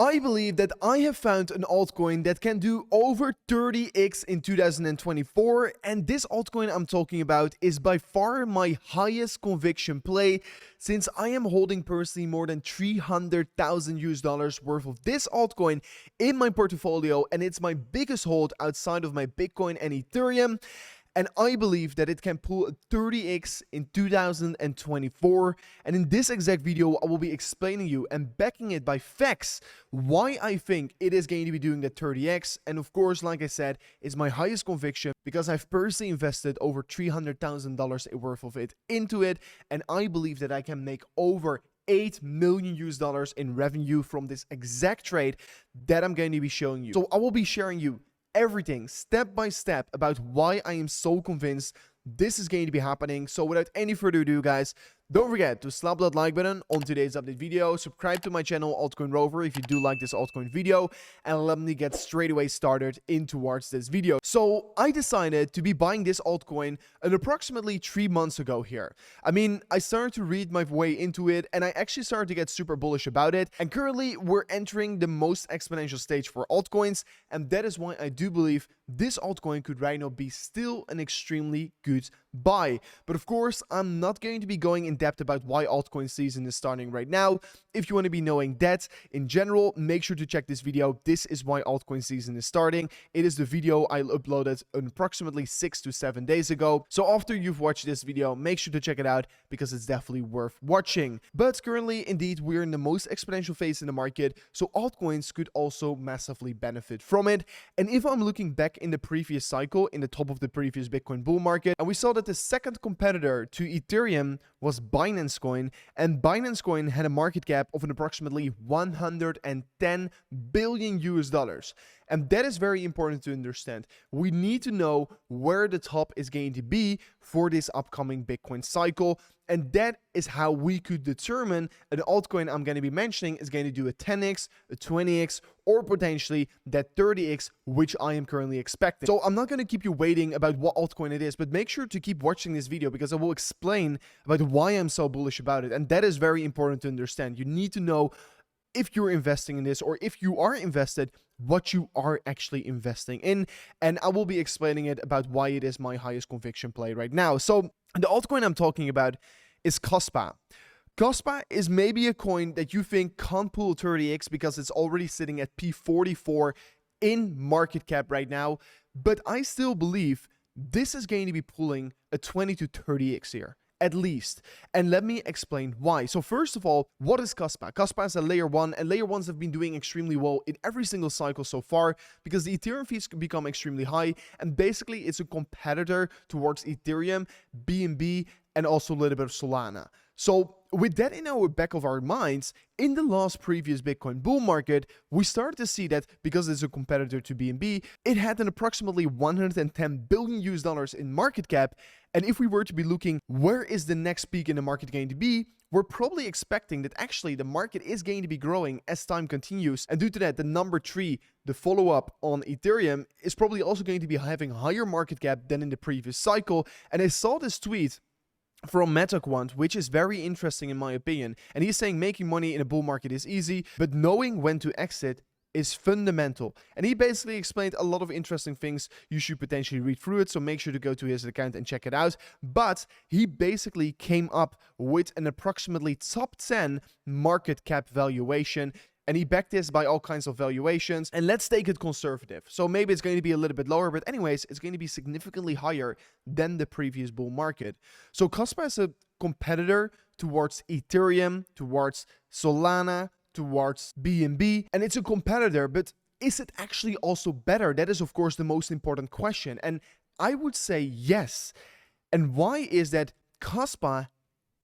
I believe that I have found an altcoin that can do over 30x in 2024, and this altcoin I'm talking about is by far my highest conviction play, since I am holding personally more than 300,000 US dollars worth of this altcoin in my portfolio, and it's my biggest hold outside of my Bitcoin and Ethereum. And I believe that it can pull a 30x in 2024. And in this exact video, I will be explaining you and backing it by facts why I think it is going to be doing that 30x. And of course, like I said, is my highest conviction because I've personally invested over $300,000 worth of it into it. And I believe that I can make over 8 million US dollars in revenue from this exact trade that I'm going to be showing you. So I will be sharing you everything step by step about why I am so convinced this is going to be happening. So without any further ado, guys, don't forget to slap that like button on today's update video, subscribe to my channel Altcoin Rover if you do like this altcoin video, and let me get straight away started in towards this video. So I decided to be buying this altcoin approximately 3 months ago here. I mean, I started to read my way into it and I actually started to get super bullish about it, and currently we're entering the most exponential stage for altcoins, and that is why I do believe this altcoin could right now be still an extremely good buy. But of course, I'm not going to be going in depth about why altcoin season is starting right now. If you want to be knowing that in general, make sure to check this video. This is why altcoin season is starting. It is the video I uploaded approximately 6 to 7 days ago. So after you've watched this video, make sure to check it out because it's definitely worth watching. But currently, indeed, we're in the most exponential phase in the market, so altcoins could also massively benefit from it. And if I'm looking back in the previous cycle, in the top of the previous Bitcoin bull market, and we saw that the second competitor to Ethereum was Binance Coin, and Binance Coin had a market cap of an approximately 110 billion US dollars. And that is very important to understand. We need to know where the top is going to be for this upcoming Bitcoin cycle. And that is how we could determine an altcoin I'm going to be mentioning is going to do a 10x, a 20x, or potentially that 30x, which I am currently expecting. So I'm not going to keep you waiting about what altcoin it is, but make sure to keep watching this video because I will explain about why I'm so bullish about it. And that is very important to understand. You need to know if you're investing in this, or if you are invested, what you are actually investing in. And I will be explaining it about why it is my highest conviction play right now. So the altcoin I'm talking about is Kasa. Kasa is maybe a coin that you think can't pull 30x because it's already sitting at P44 in market cap right now. But I still believe this is going to be pulling a 20 to 30x here, at least. And let me explain why. So first of all, what is Kasa? Kasa is a layer 1, and layer 1s have been doing extremely well in every single cycle so far because the Ethereum fees become extremely high, and basically it's a competitor towards Ethereum, BNB, and also a little bit of Solana. So with that in our back of our minds, in the last previous Bitcoin bull market, we started to see that because it's a competitor to BNB, it had an approximately 110 billion US dollars in market cap. And if we were to be looking, where is the next peak in the market going to be? We're probably expecting that actually the market is going to be growing as time continues. And due to that, the number 3, the follow-up on Ethereum, is probably also going to be having higher market cap than in the previous cycle. And I saw this tweet from MetaQuant, which is very interesting in my opinion. And he's saying making money in a bull market is easy, but knowing when to exit is fundamental. And he basically explained a lot of interesting things. You should potentially read through it, so make sure to go to his account and check it out. But he basically came up with an approximately top 10 market cap valuation, and he backed this by all kinds of valuations. And let's take it conservative. So maybe it's going to be a little bit lower, but anyways, it's going to be significantly higher than the previous bull market. So Kasa is a competitor towards Ethereum, towards Solana, towards BNB, and it's a competitor, but is it actually also better? That is, of course, the most important question. And I would say yes. And why is that? Kasa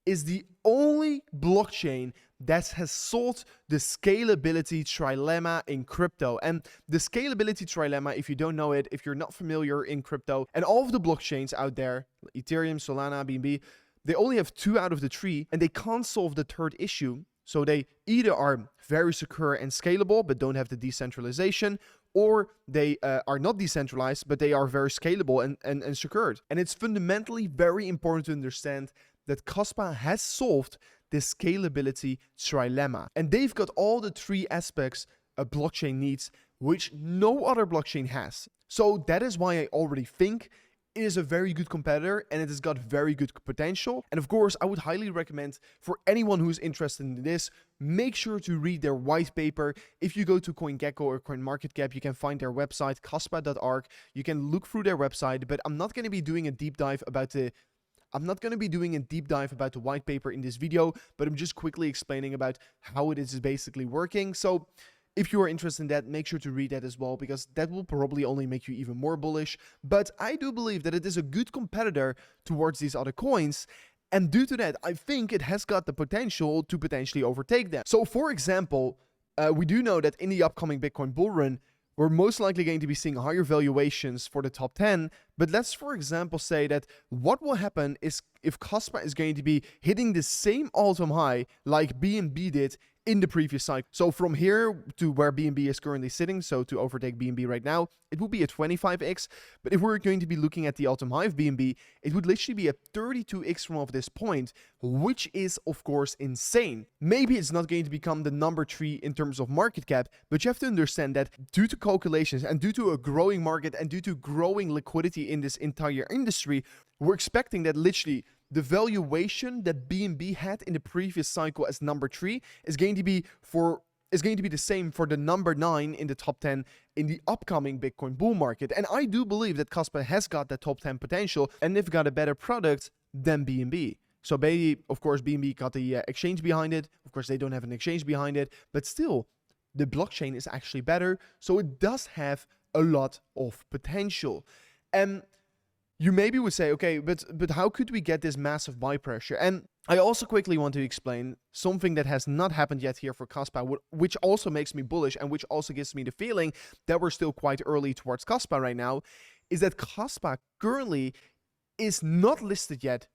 is the only blockchain that has solved the scalability trilemma in crypto. And the scalability trilemma, if you don't know it, if you're not familiar in crypto, and all of the blockchains out there, Ethereum, Solana, BNB, they only have 2 out of the 3, and they can't solve the third issue. So they either are very secure and scalable, but don't have the decentralization, or they are not decentralized, but they are very scalable and secured. And it's fundamentally very important to understand that Kasa has solved the scalability trilemma. And they've got all the 3 aspects a blockchain needs, which no other blockchain has. So that is why I already think it is a very good competitor and it has got very good potential. And of course, I would highly recommend for anyone who's interested in this, make sure to read their white paper. If you go to CoinGecko or CoinMarketCap, you can find their website, cashback.org. You can look through their website, but I'm not going to be doing a deep dive about the white paper in this video, but I'm just quickly explaining about how it is basically working. So if you are interested in that, make sure to read that as well, because that will probably only make you even more bullish. But I do believe that it is a good competitor towards these other coins. And due to that, I think it has got the potential to potentially overtake them. So for example, we do know that in the upcoming Bitcoin bull run, we're most likely going to be seeing higher valuations for the top 10. But let's, for example, say that what will happen is if Kasa is going to be hitting the same all-time high like BNB did in the previous cycle. So from here to where BNB is currently sitting, so to overtake BNB right now, it will be a 25x. But if we're going to be looking at the all-time high of BNB, it would literally be a 32x from off this point, which is, of course, insane. Maybe it's not going to become the number 3 in terms of market cap, but you have to understand that due to calculations and due to a growing market and due to growing liquidity in this entire industry, we're expecting that literally the valuation that BNB had in the previous cycle as number 3 is going to be the same for the number 9 in the top 10 in the upcoming Bitcoin bull market. And I do believe that Kasa has got that top 10 potential and they've got a better product than BNB. So maybe, of course, BNB got the exchange behind it. Of course, they don't have an exchange behind it, but still, the blockchain is actually better. So it does have a lot of potential. And you maybe would say, okay, but how could we get this massive buy pressure? And I also quickly want to explain something that has not happened yet here for Kasa, which also makes me bullish and which also gives me the feeling that we're still quite early towards Kasa right now, is that Kasa currently is not listed yet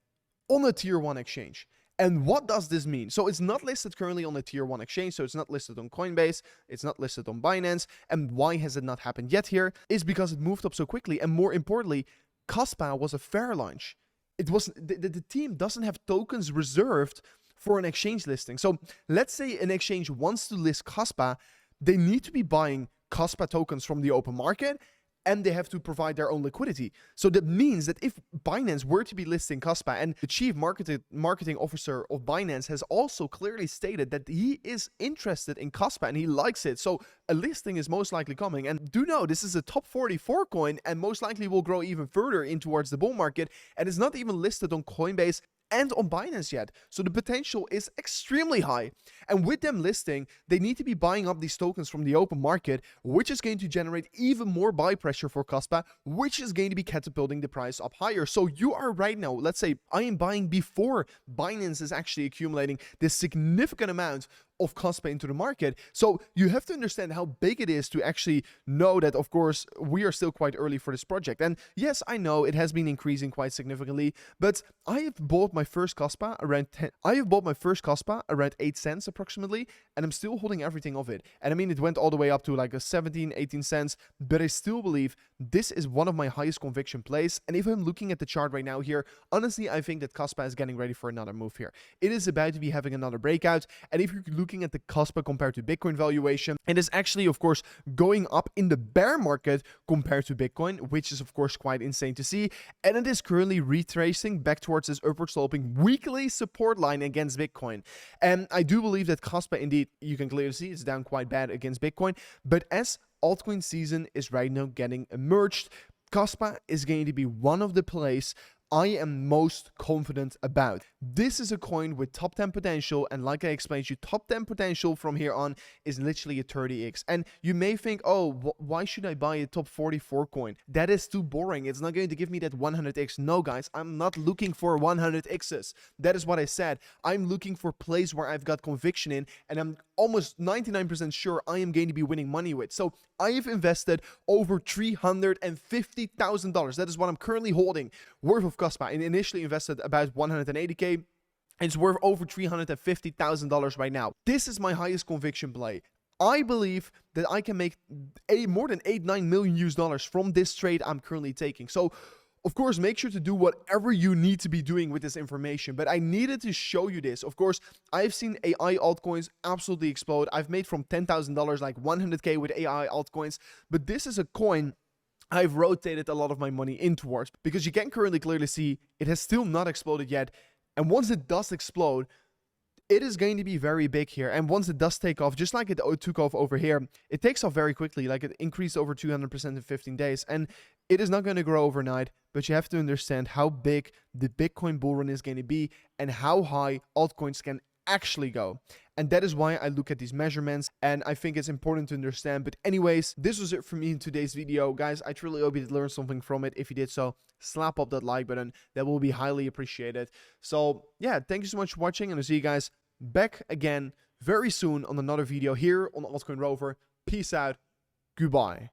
on a tier 1 exchange. And what does this mean? So it's not listed currently on a tier 1 exchange, so it's not listed on Coinbase, it's not listed on Binance. And why has it not happened yet here? Is because it moved up so quickly, and more importantly, Kasa was a fair launch. It was the team doesn't have tokens reserved for an exchange listing. So let's say an exchange wants to list Kasa, they need to be buying Kasa tokens from the open market, and they have to provide their own liquidity. So that means that if Binance were to be listing Kasa, and the chief marketing officer of Binance has also clearly stated that he is interested in Kasa and he likes it. So a listing is most likely coming. And do know this is a top 44 coin and most likely will grow even further in towards the bull market. And it's not even listed on Coinbase and on Binance yet. So the potential is extremely high. And with them listing, they need to be buying up these tokens from the open market, which is going to generate even more buy pressure for Kasa, which is going to be catapulting the price up higher. So you are right now, let's say I am buying before Binance is actually accumulating this significant amount of Kasa into the market. So you have to understand how big it is to actually know that, of course, we are still quite early for this project. And yes, I know it has been increasing quite significantly, but I have bought my first Kasa around 8 cents approximately, and I'm still holding everything of it. And I mean, it went all the way up to like a 17, 18 cents, but I still believe this is one of my highest conviction plays. And if I'm looking at the chart right now here, honestly, I think that Kasa is getting ready for another move here. It is about to be having another breakout. And if you're looking at the Kasa compared to Bitcoin valuation, it is actually, of course, going up in the bear market compared to Bitcoin, which is, of course, quite insane to see. And it is currently retracing back towards this upward sloping weekly support line against Bitcoin. And I do believe that Kasa, indeed, you can clearly see it's down quite bad against Bitcoin. But as altcoin season is right now getting emerged, Kasa is going to be one of the plays I am most confident about. This is a coin with top 10 potential, and like I explained to you, top 10 potential from here on is literally a 30x. And you may think, oh, why should I buy a top 44 coin? That is too boring. It's not going to give me that 100x. No, guys, I'm not looking for 100x's. That is what I said. I'm looking for plays where I've got conviction in, and I'm almost 99% sure I am going to be winning money with. So I have invested over $350,000. That is what I'm currently holding worth of Kasa, and initially invested about 180k. And it's worth over $350,000 right now. This is my highest conviction play. I believe that I can make more than $8-9 million from this trade I'm currently taking. So Of course, make sure to do whatever you need to be doing with this information, but I needed to show you this. Of course, I've seen AI altcoins absolutely explode. I've made from $10,000 like 100K with AI altcoins, but this is a coin I've rotated a lot of my money in towards, because you can currently clearly see it has still not exploded yet. And once it does explode, it is going to be very big here. And once it does take off, just like it took off over here, it takes off very quickly. Like, it increased over 200% in 15 days. And it is not going to grow overnight, but you have to understand how big the Bitcoin bull run is going to be and how high altcoins can actually go. And that is why I look at these measurements, and I think it's important to understand. But anyways, this was it for me in today's video. Guys, I truly hope you did learn something from it. If you did so, slap up that like button. That will be highly appreciated. So yeah, thank you so much for watching, and I'll see you guys back again very soon on another video here on Altcoin Rover. Peace out. Goodbye.